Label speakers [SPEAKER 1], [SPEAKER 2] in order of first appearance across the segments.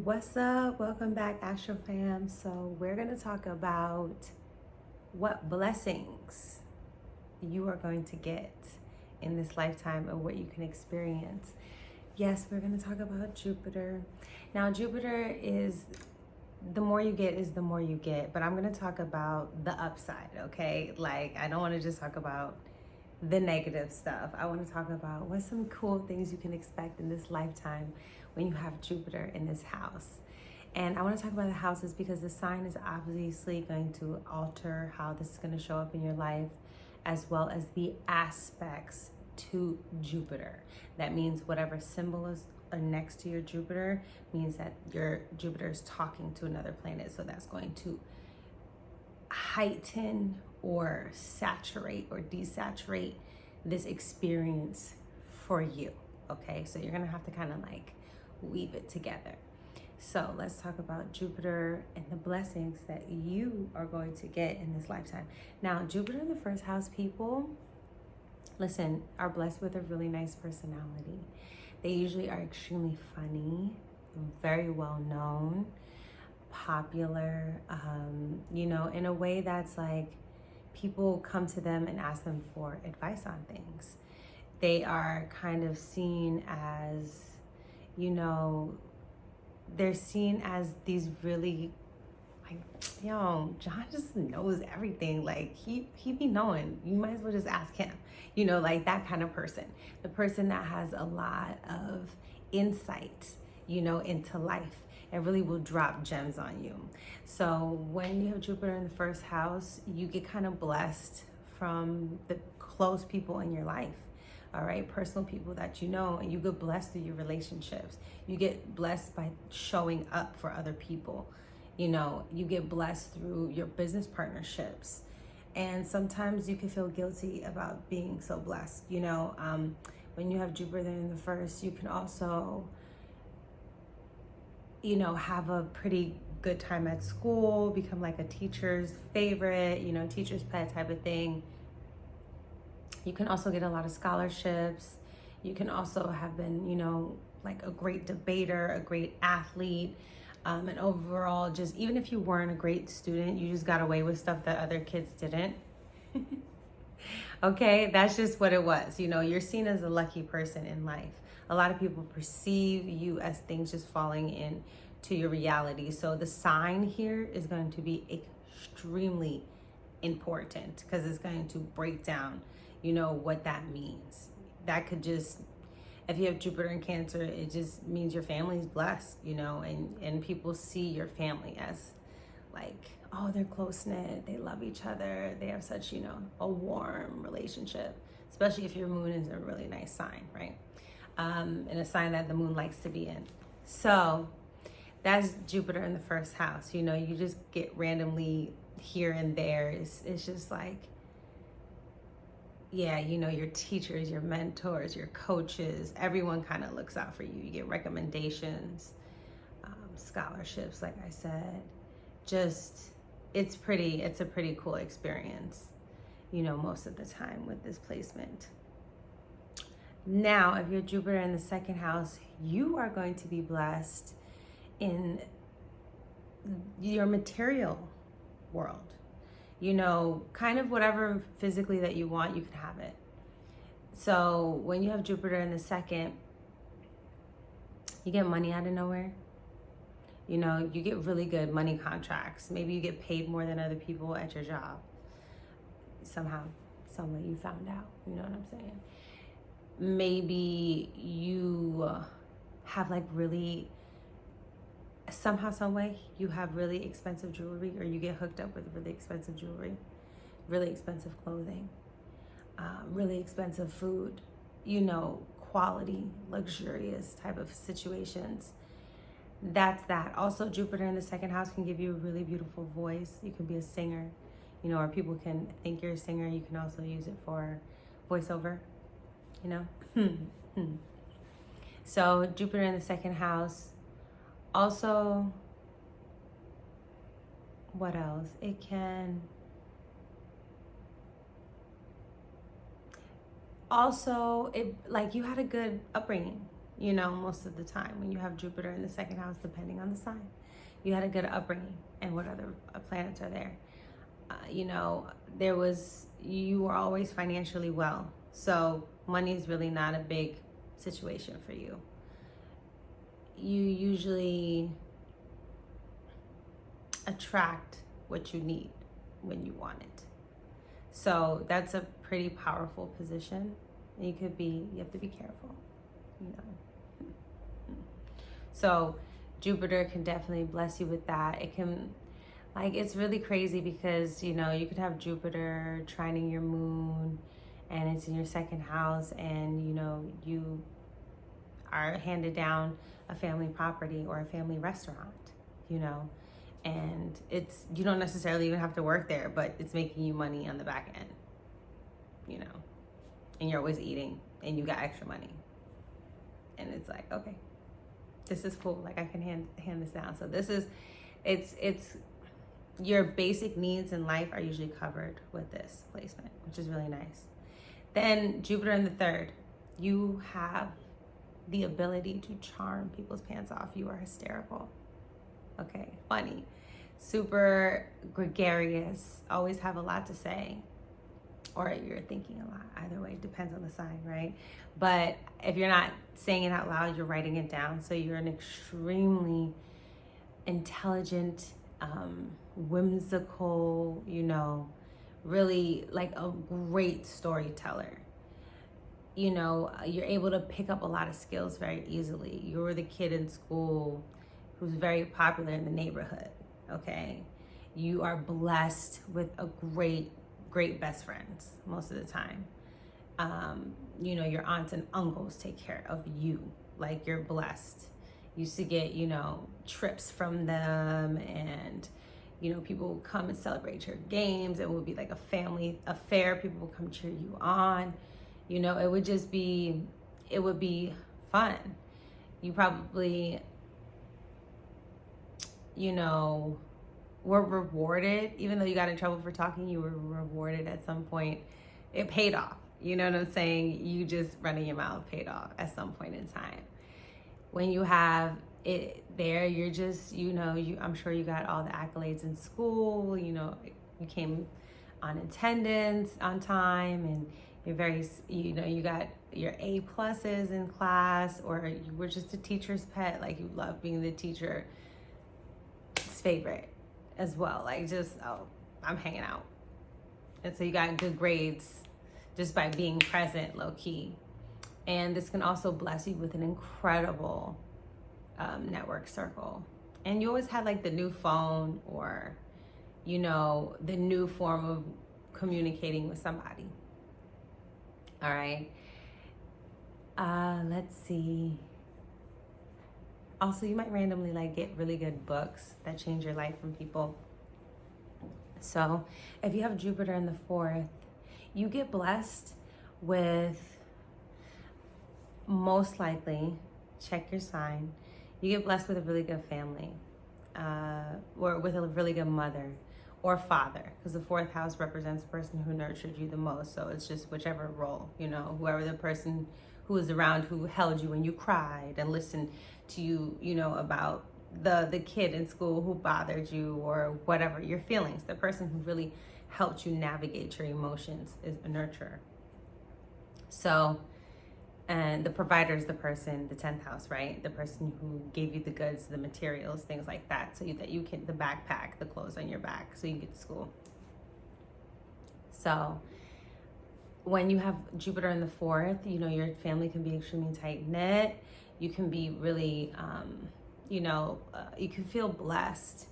[SPEAKER 1] What's up? Welcome back, Astro fam. So we're going to talk about what blessings you are going to get in this lifetime and what you can experience. Yes, we're going to talk about Jupiter. Now, Jupiter is the more you get is the more you get, but I'm going to talk about the upside, okay? Like, I don't want to just talk about the negative stuff. I want to talk about what's some cool things you can expect in this lifetime when you have Jupiter in this house. And I want to talk about the houses because the sign is obviously going to alter how this is going to show up in your life, as well as the aspects to Jupiter. That means whatever symbols are next to your Jupiter means that your Jupiter is talking to another planet. So that's going to heighten or saturate or desaturate this experience for you. Okay, so you're gonna have to kind of like weave it together. So let's talk about Jupiter and the blessings that you are going to get in this lifetime. Now, Jupiter in the first house people, listen, are blessed with a really nice personality. They usually are extremely funny, very well known, popular, in a way that's like people come to them and ask them for advice on things. They are kind of seen as, they're seen as these really like, John just knows everything. Like he be knowing. You might as well just ask him. Like that kind of person. The person that has a lot of insight, into life and really will drop gems on you. So when you have Jupiter in the first house, you get kind of blessed from the close people in your life. All right, personal people that and you get blessed through your relationships. You get blessed by showing up for other people. You get blessed through your business partnerships. And sometimes you can feel guilty about being so blessed. When you have Jupiter in the first, you can also, have a pretty good time at school, become like a teacher's favorite, teacher's pet type of thing. You can also get a lot of scholarships. You can also have been, like a great debater, a great athlete. And overall, just even if you weren't a great student, you just got away with stuff that other kids didn't. Okay, that's just what it was. You're seen as a lucky person in life. A lot of people perceive you as things just falling in to your reality. So the sign here is going to be extremely important because it's going to break down, what that means. That could just, if you have Jupiter in Cancer, it just means your family's blessed, and people see your family as like, oh, they're close-knit, they love each other, they have such, a warm relationship, especially if your moon is a really nice sign, right? And a sign that the moon likes to be in. So that's Jupiter in the first house. You just get randomly here and there. It's just like, yeah, your teachers, your mentors, your coaches, everyone kind of looks out for you. You get recommendations, scholarships, like I said. Just, it's a pretty cool experience, most of the time with this placement. Now, if you're Jupiter in the second house, you are going to be blessed in your material world. Kind of whatever physically that you want, you can have it. So when you have Jupiter in the second, you get money out of nowhere. You get really good money contracts. Maybe you get paid more than other people at your job. Somehow, some way you found out. You know what I'm saying? Maybe you have like really, somehow, some way, you have really expensive jewelry, or you get hooked up with really expensive jewelry, really expensive clothing, really expensive food, quality, luxurious type of situations. That's that. Also, Jupiter in the second house can give you a really beautiful voice. You can be a singer, or people can think you're a singer. You can also use it for voiceover, So Jupiter in the second house. Also, what else? It can also, like you had a good upbringing. most of the time when you have Jupiter in the second house, depending on the sign. You had a good upbringing and what other planets are there. You were always financially well. So money is really not a big situation for you. You usually attract what you need when you want it. So that's a pretty powerful position. You have to be careful, So Jupiter can definitely bless you with that. It can, it's really crazy because, you could have Jupiter trining your moon and it's in your second house, and, you are handed down a family property or a family restaurant, and you don't necessarily even have to work there, but it's making you money on the back end, and you're always eating and you got extra money. And it's like, okay, this is cool. I can hand this down. So it's your basic needs in life are usually covered with this placement, which is really nice. Then Jupiter in the third, you have the ability to charm people's pants off. You are hysterical. Okay, funny, super gregarious, always have a lot to say, or you're thinking a lot. Either way, depends on the sign, right? But if you're not saying it out loud, you're writing it down. So you're an extremely intelligent, whimsical, really a great storyteller. You're able to pick up a lot of skills very easily. You're the kid in school who's very popular in the neighborhood, okay? You are blessed with a great best friends most of the time. Your aunts and uncles take care of you. You're blessed. You used to get, trips from them, and, people will come and celebrate your games. It would be like a family affair. People will come cheer you on. It would be fun. You probably, were rewarded. Even though you got in trouble for talking, you were rewarded at some point. It paid off. You know what I'm saying? You just running your mouth paid off at some point in time. When you have it there, you're just, I'm sure you got all the accolades in school. You came on attendance on time, and you're very, you got your A pluses in class, or you were just a teacher's pet. You love being the teacher's favorite as well. I'm hanging out. And so you got good grades just by being present, low key. And this can also bless you with an incredible network circle. And you always had the new phone, or, the new form of communicating with somebody. All right. Let's see. Also, you might randomly get really good books that change your life from people. So if you have Jupiter in the fourth, you get blessed with, most likely, check your sign, you get blessed with a really good family, or with a really good mother or father, because the fourth house represents the person who nurtured you the most. So it's just whichever role, whoever the person who was around, who held you when you cried and listened to you, about the kid in school who bothered you, or whatever your feelings. The person who really helped you navigate your emotions is a nurturer. So, and the provider is the person, the 10th house, right? The person who gave you the goods, the materials, things like that, so that you can, the backpack, the clothes on your back, so you can get to school. So when you have Jupiter in the fourth, your family can be extremely tight knit. You can be really, you can feel blessed.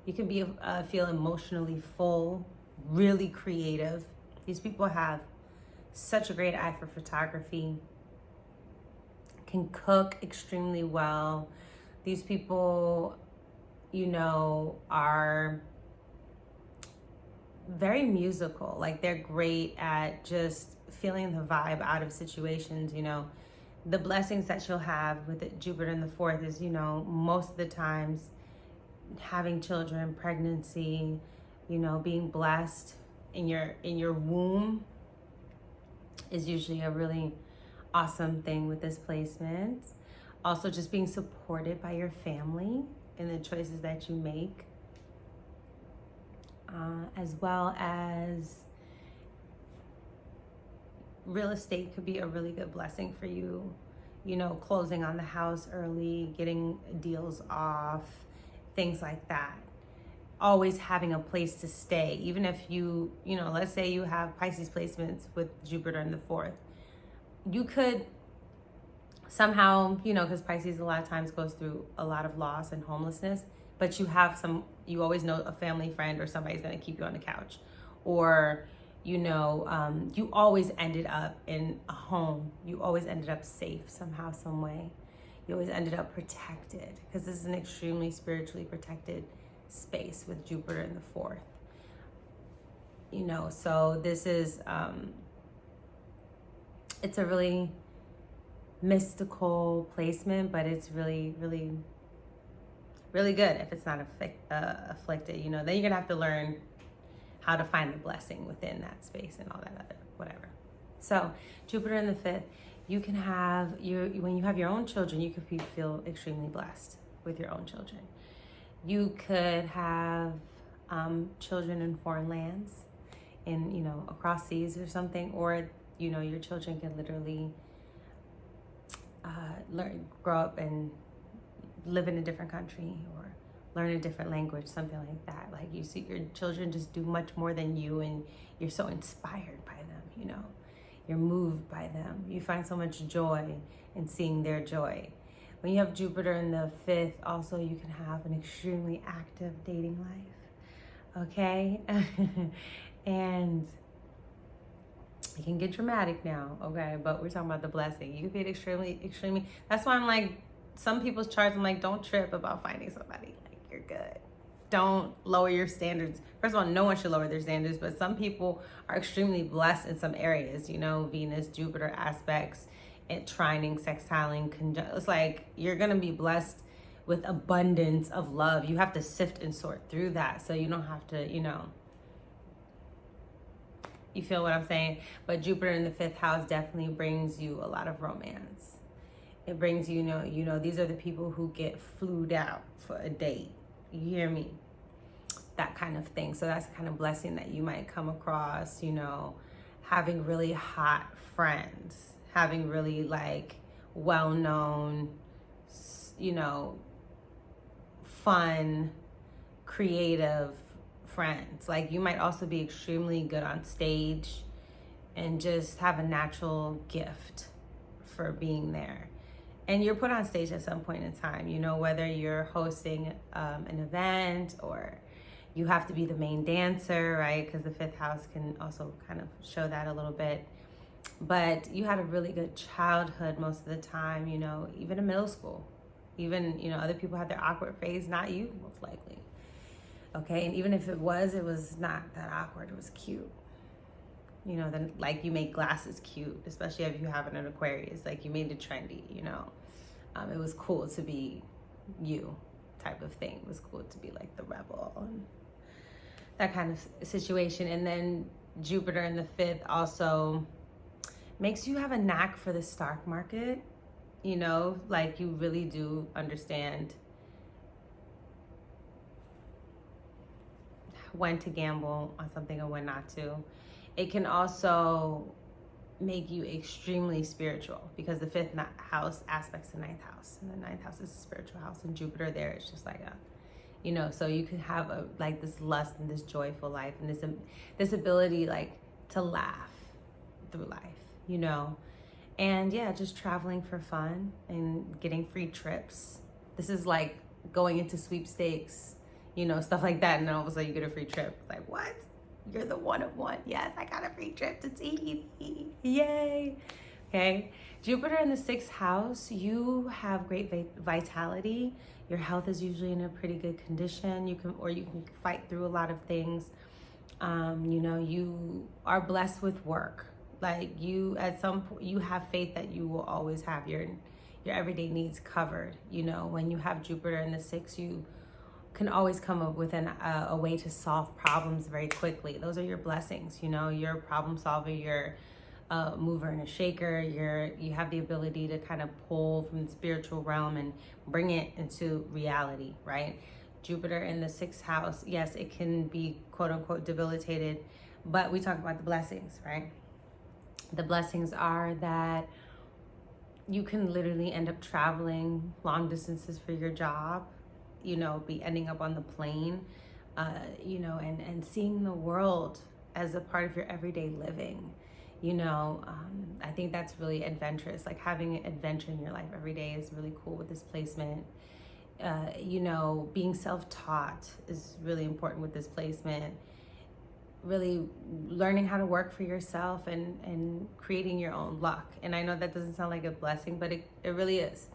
[SPEAKER 1] You can be feel emotionally full, really creative. These people have such a great eye for photography, can cook extremely well. These people, are very musical. They're great at just feeling the vibe out of situations. The blessings that you'll have with Jupiter in the fourth is, most of the times having children, pregnancy, being blessed in your womb is usually a really awesome thing with this placement. Also, just being supported by your family in the choices that you make, as well as real estate could be a really good blessing for you. You know, closing on the house early, getting deals off, things like that. Always having a place to stay, even if you know, let's say you have Pisces placements with Jupiter in the 4th. You could somehow, you know, because Pisces a lot of times goes through a lot of loss and homelessness, but you always know a family friend or somebody's going to keep you on the couch. Or, you know, you always ended up in a home. You always ended up safe somehow, some way. You always ended up protected, because this is an extremely spiritually protected space with Jupiter in the 4th. You know, so this is, it's a really mystical placement, but it's really, really, really good if it's not afflicted. You know, then you're gonna have to learn how to find the blessing within that space and all that other whatever. So Jupiter in the 5th, you can have when you have your own children, you could feel extremely blessed with your own children. You could have children in foreign lands, in, you know, across seas or something, or, you know, your children can literally grow up and live in a different country or learn a different language, something like that. Like, you see your children just do much more than you, and you're so inspired by them, you know. You're moved by them. You find so much joy in seeing their joy. When you have Jupiter in the 5th, also, you can have an extremely active dating life, okay? And it can get dramatic now, okay? But we're talking about the blessing. You can be extremely, that's why I'm like, some people's charts, I'm like, don't trip about finding somebody. Like, you're good. Don't lower your standards. First of all, no one should lower their standards, but some people are extremely blessed in some areas, you know, Venus, Jupiter aspects, and trining, sextiling, it's like, you're gonna be blessed with abundance of love. You have to sift and sort through that, so you don't have to, you know, you feel what I'm saying? But Jupiter in the 5th house definitely brings you a lot of romance. It brings you know, these are the people who get flued out for a date. You hear me? That kind of thing. So that's the kind of blessing that you might come across, you know, having really hot friends, having really, like, well-known, you know, fun, creative friends. Like, you might also be extremely good on stage and just have a natural gift for being there. And you're put on stage at some point in time, you know, whether you're hosting an event or you have to be the main dancer, right? Because the 5th house can also kind of show that a little bit. But you had a really good childhood most of the time, you know, even in middle school. Even, you know, other people had their awkward phase, not you, most likely. Okay, and even if it was not that awkward, it was cute. You know, then, like, you make glasses cute, especially if you have an Aquarius. Like, you made it trendy, you know. It was cool to be you, type of thing. It was cool to be like the rebel and that kind of situation. And then Jupiter in the 5th also makes you have a knack for the stock market. You know, like, you really do understand when to gamble on something and when not to. It can also make you extremely spiritual, because the 5th house aspects the 9th house, and the 9th house is the spiritual house, and Jupiter there is just like a, you know, so you can have a, like, this lust and this joyful life and this ability, like, to laugh through life, you know. And yeah, just traveling for fun and getting free trips. This is like going into sweepstakes, you know, stuff like that, and then all of a sudden you get a free trip. Like, what? You're the one of one. Yes, I got a free trip to TV. Yay. Okay. Jupiter in the 6th house, you have great vitality. Your health is usually in a pretty good condition. You can fight through a lot of things. You know, you are blessed with work. Like, you, at some point, you have faith that you will always have your everyday needs covered. You know, when you have Jupiter in the 6th, you can always come up with a way to solve problems very quickly. Those are your blessings, you know. You're a problem solver. You're a mover and a shaker. You have the ability to kind of pull from the spiritual realm and bring it into reality, right? Jupiter in the sixth house, yes, it can be quote unquote debilitated, but we talk about the blessings, right? The blessings are that you can literally end up traveling long distances for your job, be ending up on the plane, and seeing the world as a part of your everyday living. I think that's really adventurous. Like having adventure in your life every day is really cool with this placement. Being self-taught is really important with this placement. Really learning how to work for yourself and creating your own luck. And I know that doesn't sound like a blessing, but it really is.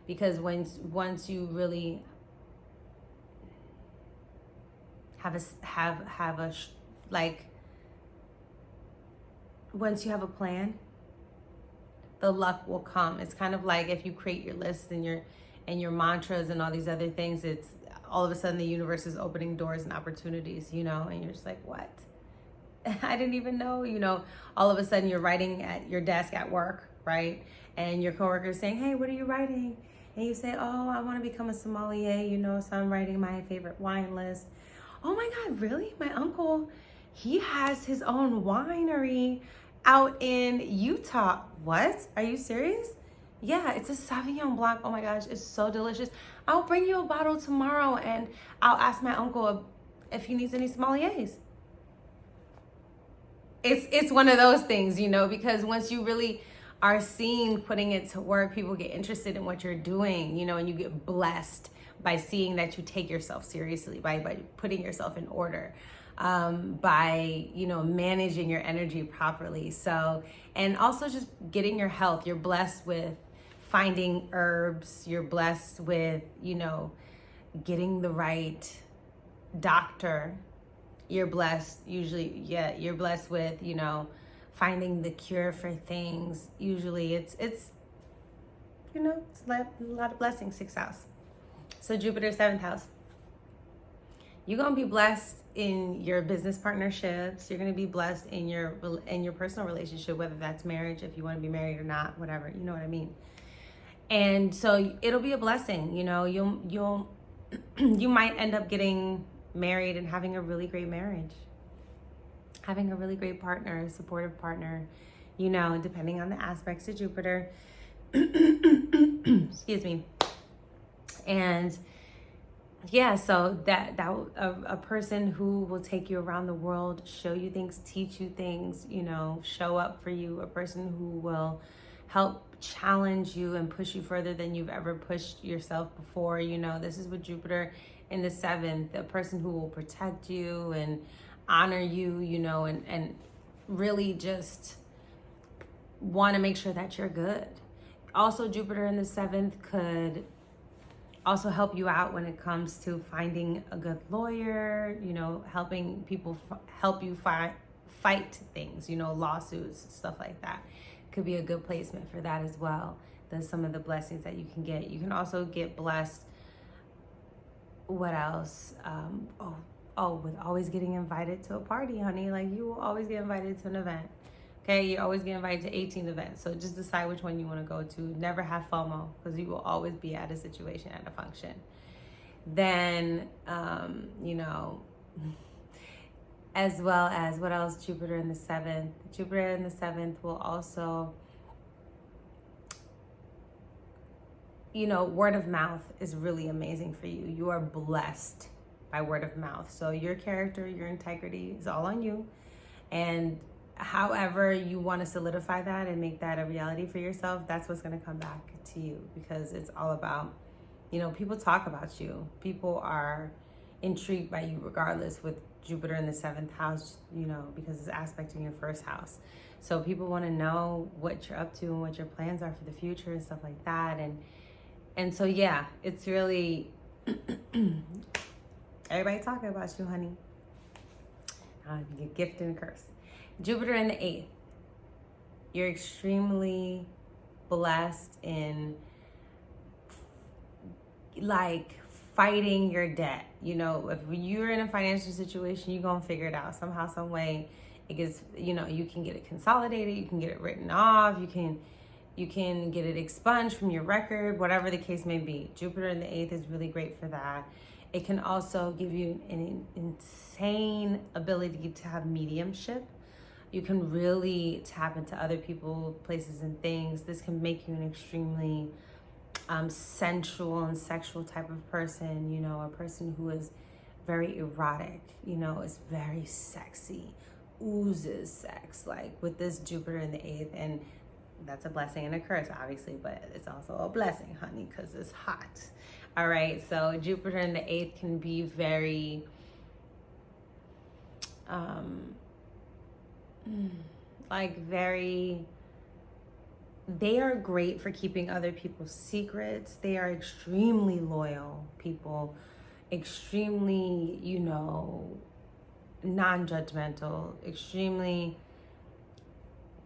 [SPEAKER 1] Because once you really once you have a plan, the luck will come. It's kind of like if you create your list and your mantras and all these other things, it's all of a sudden the universe is opening doors and opportunities, and you're just like, what? I didn't even know, all of a sudden you're writing at your desk at work, right? And your coworker is saying, hey, what are you writing? And you say, oh, I want to become a sommelier, so I'm writing my favorite wine list. Oh my God, really? My uncle, he has his own winery out in Utah. What? Are you serious? Yeah, it's a Sauvignon Blanc. Oh my gosh, it's so delicious. I'll bring you a bottle tomorrow and I'll ask my uncle if he needs any sommeliers. It's one of those things, because once you really are seen putting it to work, people get interested in what you're doing, and you get blessed by seeing that you take yourself seriously, by putting yourself in order, by, managing your energy properly. So, and also just getting your health. You're blessed with finding herbs. You're blessed with, getting the right doctor. You're blessed you're blessed with, finding the cure for things. Usually it's a lot of blessings, sixth house. So Jupiter, seventh house. You're going to be blessed in your business partnerships. You're going to be blessed in your personal relationship, whether that's marriage, if you want to be married or not, whatever, you know what I mean? And so it'll be a blessing, you'll you might end up getting married and having a really great marriage, having a really great partner, a supportive partner, depending on the aspects of Jupiter. Excuse me. And yeah, so that a person who will take you around the world, show you things, teach you things, show up for you, a person who will help challenge you and push you further than you've ever pushed yourself before. This is with Jupiter in the seventh, a person who will protect you and honor you, and really just want to make sure that you're good. Also, Jupiter in the seventh could also help you out when it comes to finding a good lawyer, helping people help you fight things, lawsuits, stuff like that. Could be a good placement for that as well. That's some of the blessings that you can get. You can also get blessed. What else? With always getting invited to a party, honey. Like, you will always get invited to an event. Okay, you always get invited to 18 events. So just decide which one you want to go to. Never have FOMO, because you will always be at a situation, at a function. Then, as well as, what else? Jupiter in the seventh. Jupiter in the seventh will also, word of mouth is really amazing for you. You are blessed by word of mouth. So your character, your integrity is all on you. And however you want to solidify that and make that a reality for yourself, that's what's going to come back to you, because it's all about, people talk about you. People are intrigued by you regardless, with Jupiter in the seventh house, because it's aspecting your first house. So people want to know what you're up to and what your plans are for the future and stuff like that. And so, yeah, it's really, everybody talking about you, honey. A gift and a curse. Jupiter in the eighth. You're extremely blessed in, fighting your debt. If you're in a financial situation, you're going to figure it out somehow, some way. It gets, you know, you can get it consolidated, you can get it written off, you can get it expunged from your record, whatever the case may be. Jupiter in the 8th is really great for that. It can also give you an insane ability to have mediumship. You can really tap into other people, places, and things. This can make you an extremely sensual and sexual type of person, you know, a person who is very erotic, you know, is very sexy, oozes sex, like with this Jupiter in the 8th. And that's a blessing and a curse, obviously, but it's also a blessing, honey, because it's hot. All right, so Jupiter in the 8th can be very they are great for keeping other people's secrets. They are extremely loyal people, extremely, you know, non-judgmental, extremely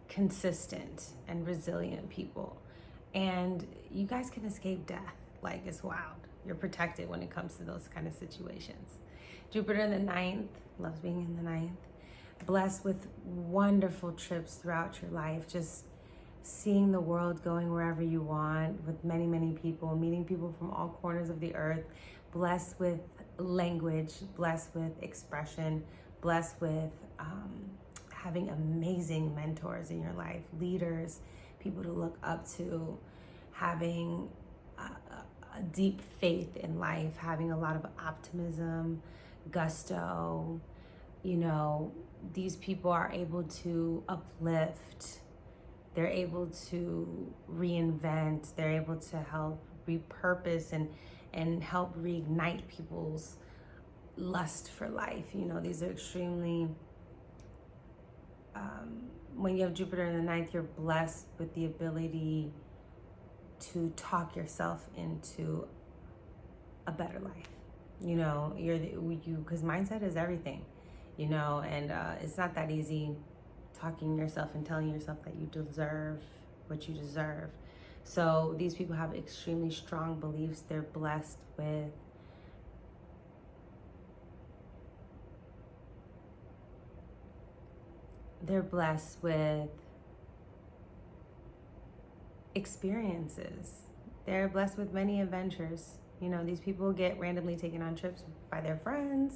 [SPEAKER 1] consistent and resilient people. And you guys can escape death. Like, it's wild. You're protected when it comes to those kind of situations. Jupiter in the 9th, loves being in the 9th. Blessed with wonderful trips throughout your life, just seeing the world, going wherever you want with many, many people, meeting people from all corners of the earth, blessed with language, blessed with expression, blessed with having amazing mentors in your life, leaders, people to look up to, having a deep faith in life, having a lot of optimism, gusto. You know, these people are able to uplift, they're able to reinvent, they're able to help repurpose and help reignite people's lust for life. You know, these are extremely, when you have Jupiter in the 9th, you're blessed with the ability to talk yourself into a better life. You know, because mindset is everything, you know, and it's not that easy talking yourself and telling yourself that you deserve what you deserve. So these people have extremely strong beliefs. They're blessed with experiences. They're blessed with many adventures. You know, these people get randomly taken on trips by their friends.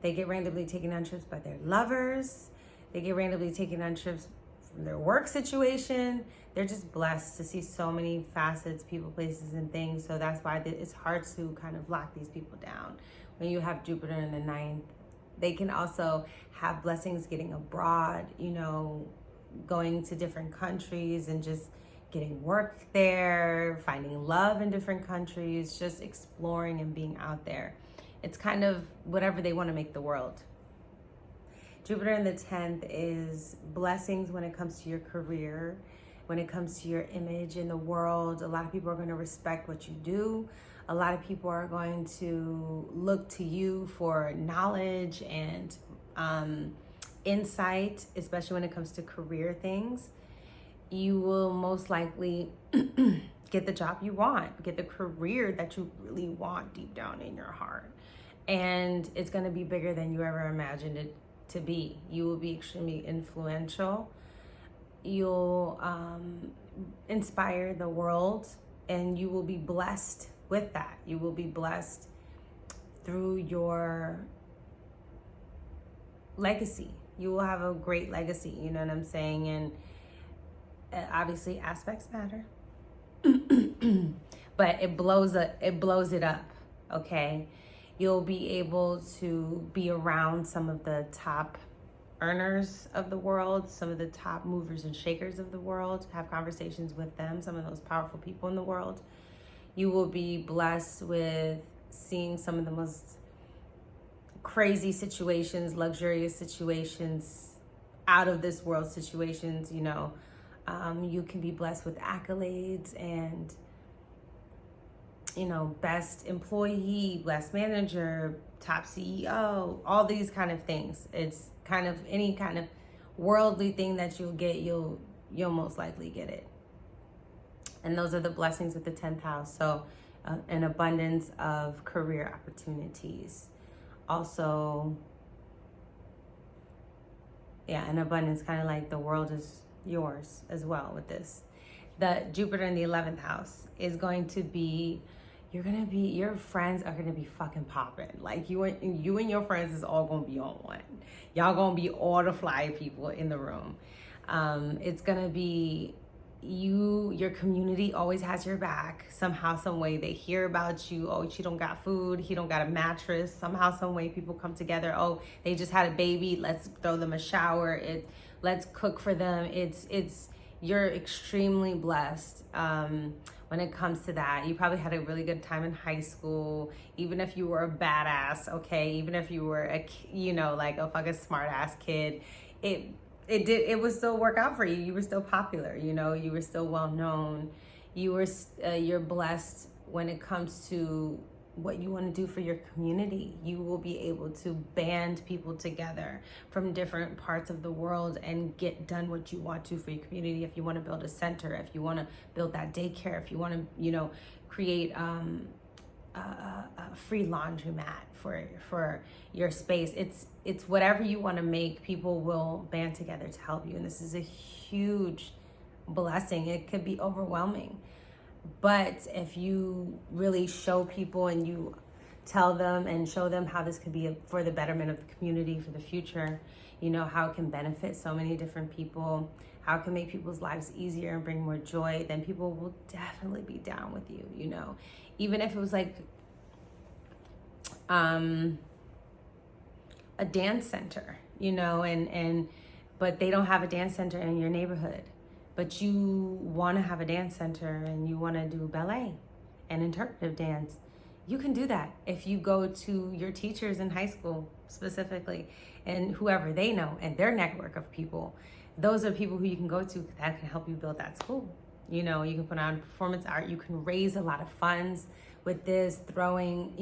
[SPEAKER 1] They get randomly taken on trips by their lovers. They get randomly taken on trips from their work situation. They're just blessed to see so many facets, people, places, and things. So that's why it's hard to kind of lock these people down. When you have Jupiter in the 9th, they can also have blessings getting abroad, you know, going to different countries and just getting work there, finding love in different countries, just exploring and being out there. It's kind of whatever they want to make the world. Jupiter in the 10th is blessings when it comes to your career, when it comes to your image in the world. A lot of people are going to respect what you do. A lot of people are going to look to you for knowledge and insight, especially when it comes to career things. You will most likely get the job you want, get the career that you really want deep down in your heart. And it's going to be bigger than you ever imagined it to be. You will be extremely influential. You'll inspire the world, and you will be blessed with that. You will be blessed through your legacy. You will have a great legacy, you know what I'm saying? And obviously aspects matter. But it blows it up, okay? You'll be able to be around some of the top earners of the world, some of the top movers and shakers of the world, have conversations with them, some of those powerful people in the world. You will be blessed with seeing some of the most crazy situations, luxurious situations, out of this world situations, you know. You can be blessed with accolades and, you know, best employee, best manager, top CEO, all these kind of things. It's kind of any kind of worldly thing that you'll get, you'll most likely get it. And those are the blessings with the 10th house. So an abundance of career opportunities. Also, Yeah, and abundance, kind of like the world is yours as well with this. The Jupiter in the 11th house is going to be, your friends are gonna be fucking popping. Like you and your friends is all gonna be on one. Y'all gonna be all the fly people in the room. It's gonna be your community always has your back somehow, some way. They hear about you. Oh, she don't got food, he don't got a mattress. Somehow, some way, people come together. Oh, they just had a baby, let's throw them a shower. Let's cook for them. You're extremely blessed when it comes to that. You probably had a really good time in high school, even if you were a badass, okay, even if you were like a fucking smart ass kid. It would still work out for you. You were still popular, you were still well known. You're blessed when it comes to what you want to do for your community. You will be able to band people together from different parts of the world and get done what you want to for your community. If you want to build a center, if you want to build that daycare, if you want to, create a free laundromat for your space. It's whatever you want to make, people will band together to help you. And this is a huge blessing. It could be overwhelming, but if you really show people and you tell them and show them how this could be for the betterment of the community, for the future, how it can benefit so many different people, how it can make people's lives easier and bring more joy, then people will definitely be down with you, even if it was like a dance center, but they don't have a dance center in your neighborhood, but you want to have a dance center and you want to do ballet and interpretive dance. You can do that if you go to your teachers in high school specifically and whoever they know and their network of people. Those are people who you can go to that can help you build that school. You can put on performance art. You can raise a lot of funds with this, throwing,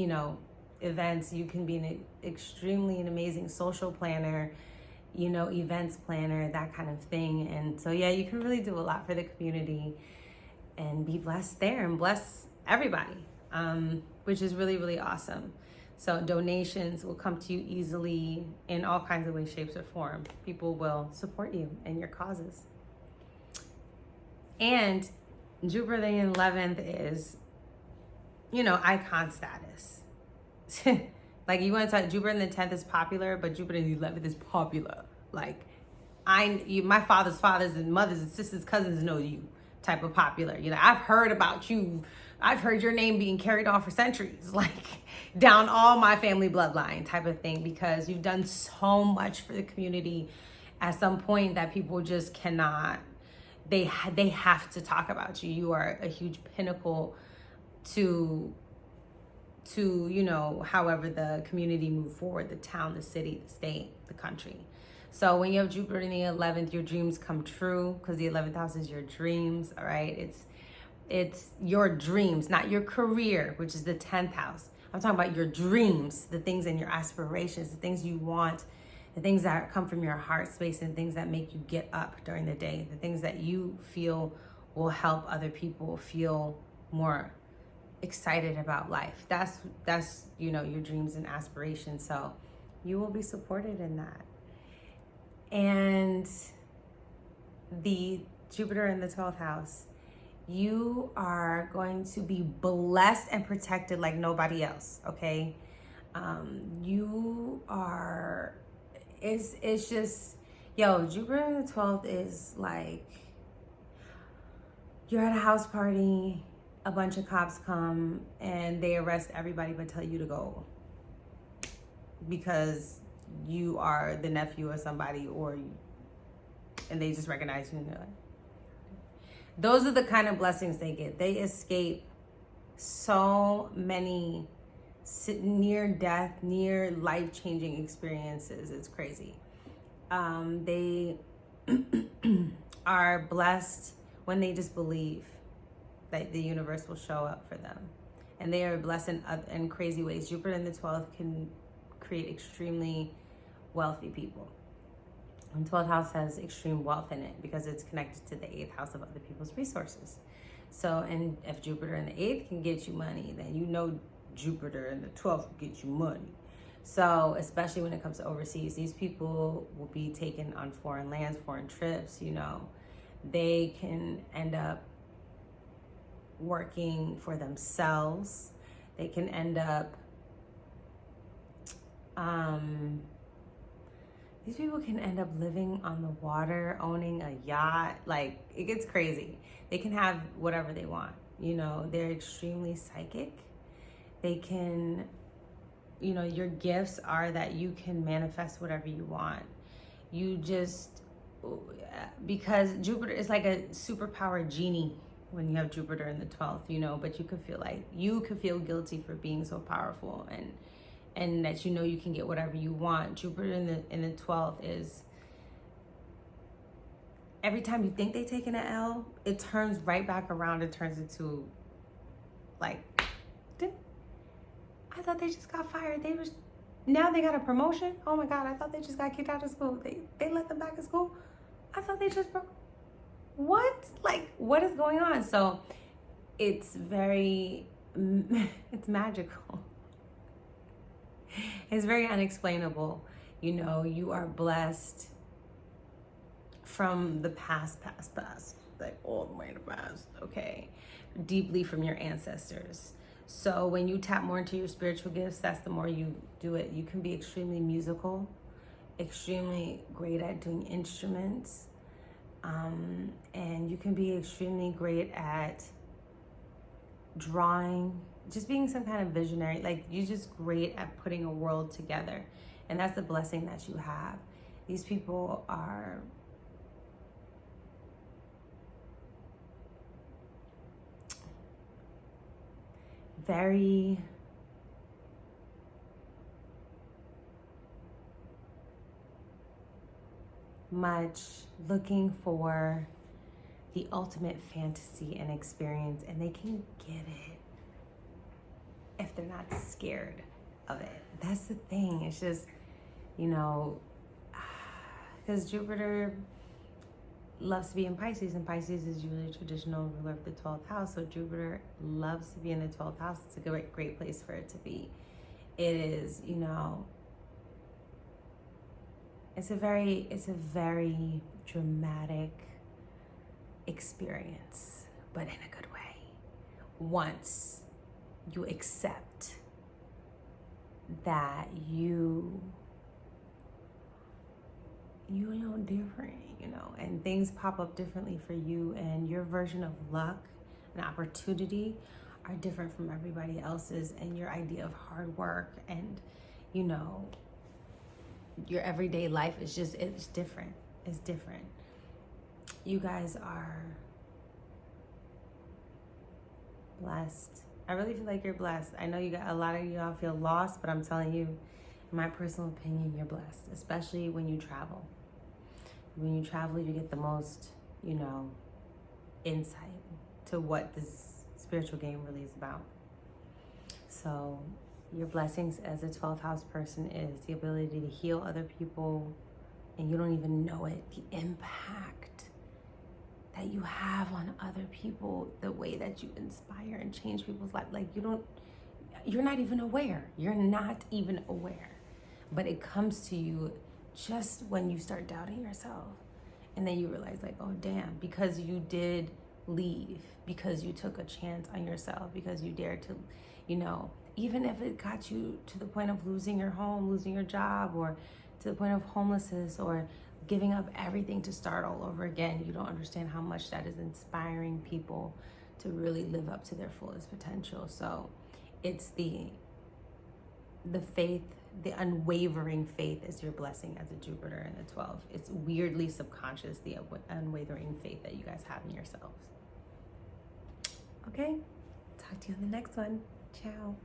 [SPEAKER 1] events. You can be an amazing social planner, events planner, that kind of thing. And so, yeah, you can really do a lot for the community and be blessed there and bless everybody, which is really, really awesome. So donations will come to you easily in all kinds of ways, shapes, or form. People will support you and your causes. And Jupiter in the 11th is, icon status. Like, you want to talk, Jupiter in the 10th is popular, but Jupiter in the 11th is popular. Like, my father's fathers and mothers and sisters, cousins know you type of popular. I've heard about you. I've heard your name being carried on for centuries, like down all my family bloodline type of thing, because you've done so much for the community at some point that people just cannot, they have to talk about you. You are a huge pinnacle to however the community move forward, the town, the city, the state, the country. So when you have Jupiter in the 11th, your dreams come true, because the 11th house is your dreams, all right? It's your dreams, not your career, which is the 10th house. I'm talking about your dreams, the things and your aspirations, the things you want, the things that come from your heart space, and things that make you get up during the day, the things that you feel will help other people feel more excited about life. That's your dreams and aspirations. So you will be supported in that. And the Jupiter in the 12th house, you are going to be blessed and protected like nobody else, okay? It's just, Jupiter in the 12th is like, you're at a house party, a bunch of cops come and they arrest everybody but tell you to go because you are the nephew of somebody, and they just recognize you. Those are the kind of blessings they get. They escape so many near death, near life-changing experiences. It's crazy. They are blessed when they just believe that the universe will show up for them. And they are blessed in crazy ways. Jupiter in the 12th can create extremely wealthy people. And 12th house has extreme wealth in it because it's connected to the 8th house of other people's resources. So, and if Jupiter in the 8th can get you money, then Jupiter in the 12th will get you money. So especially when it comes to overseas, these people will be taken on foreign lands, foreign trips, you know. They can end up working for themselves. They can end up, these people can end up living on the water, owning a yacht. Like, it gets crazy. They can have whatever they want. You know, they're extremely psychic. They can, you know, your gifts are that you can manifest whatever you want. You just, because Jupiter is like a superpower genie when you have Jupiter in the 12th, you know, but you could feel guilty for being so powerful, and that, you know, you can get whatever you want. Jupiter in the 12th is, every time you think they taken an L, it turns right back around. It turns into like, I thought they just got fired. Now they got a promotion. Oh my God, I thought they just got kicked out of school. They let them back in school. I thought they just what? Like, what is going on? So it's it's magical. It's very unexplainable. You know, you are blessed from the past, like all the way to past, okay? Deeply from your ancestors. So when you tap more into your spiritual gifts, that's the more you do it. You can be extremely musical, extremely great at doing instruments, and you can be extremely great at drawing, just being some kind of visionary. Like, you're just great at putting a world together, and that's the blessing that you have. These people are very much looking for the ultimate fantasy and experience, and they can get it if they're not scared of it. That's the thing. It's just, you know, because Jupiter loves to be in Pisces, and Pisces is usually a traditional ruler of the 12th house. So Jupiter loves to be in the 12th house. It's a great place for it to be. It is, you know, it's a very dramatic experience, but in a good way. Once you accept that you're a little different, you know, and things pop up differently for you, and your version of luck and opportunity are different from everybody else's, and your idea of hard work and, you know, your everyday life is just, it's different. It's different. You guys are blessed. I really feel like you're blessed. I know a lot of y'all feel lost, but I'm telling you, in my personal opinion, you're blessed, especially when you travel. When you travel, you get the most, you know, insight to what this spiritual game really is about. So your blessings as a 12th house person is the ability to heal other people, and you don't even know it, the impact that you have on other people, the way that you inspire and change people's life. Like, you're not even aware. You're not even aware. But it comes to you just when you start doubting yourself. And then you realize, like, oh damn, because you did leave, because you took a chance on yourself, because you dared to, you know, even if it got you to the point of losing your home, losing your job, or to the point of homelessness, or giving up everything to start all over again, you don't understand how much that is inspiring people to really live up to their fullest potential. So it's the faith, the unwavering faith is your blessing as a Jupiter in the 12th. It's weirdly subconscious, the unwavering faith that you guys have in yourselves. Okay, talk to you on the next one. Ciao.